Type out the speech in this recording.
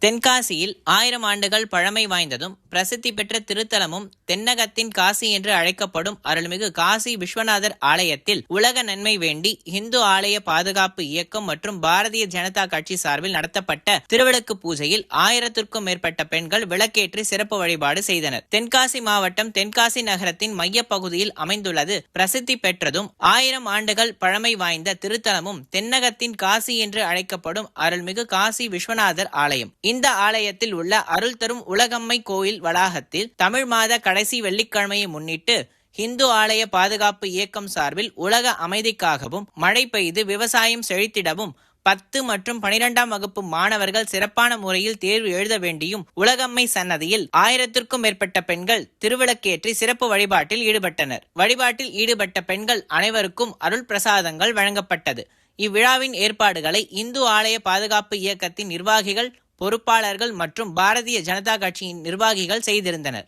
தென்காசியில் 1000 ஆண்டுகள் பழமை வாய்ந்ததும் பிரசித்தி பெற்ற திருத்தலமும் தென்னகத்தின் காசி என்று அழைக்கப்படும் அருள்மிகு காசி விஸ்வநாதர் ஆலயத்தில் உலக நன்மை வேண்டி இந்து ஆலய பாதுகாப்பு இயக்கம் மற்றும் பாரதிய ஜனதா கட்சி சார்பில் நடத்தப்பட்ட திருவிளக்கு பூஜையில் 1000க்கும் மேற்பட்ட பெண்கள் விளக்கேற்றி சிறப்பு வழிபாடு செய்தனர். தென்காசி மாவட்டம் தென்காசி நகரத்தின் மையப்பகுதியில் அமைந்துள்ளது பிரசித்தி பெற்றதும் 1000 ஆண்டுகள் பழமை வாய்ந்த திருத்தலமும் தென்னகத்தின் காசி என்று அழைக்கப்படும் அருள்மிகு காசி விஸ்வநாதர் ஆலயம். இந்த ஆலயத்தில் உள்ள அருள் தரும் உலகம்மை கோயில் வளாகத்தில் தமிழ் மாத கடைசி வெள்ளிக்கிழமையை முன்னிட்டு இந்து ஆலய பாதுகாப்பு இயக்கம் சார்பில் உலக அமைதிக்காகவும் மழை பெய்து விவசாயம் செழித்திடவும் 10 மற்றும் 12ஆம் வகுப்பு மாணவர்கள் சிறப்பான முறையில் தேர்வு எழுத வேண்டியும் உலகம்மை சன்னதியில் 1000க்கும் மேற்பட்ட பெண்கள் திருவிளக்கேற்றி சிறப்பு வழிபாட்டில் ஈடுபட்டனர். வழிபாட்டில் ஈடுபட்ட பெண்கள் அனைவருக்கும் அருள் பிரசாதங்கள் வழங்கப்பட்டது. இவ்விழாவின் ஏற்பாடுகளை இந்து ஆலய பாதுகாப்பு இயக்கத்தின் நிர்வாகிகள், பொறுப்பாளர்கள் மற்றும் பாரதிய ஜனதா கட்சியின் நிர்வாகிகள் செய்திருந்தனர்.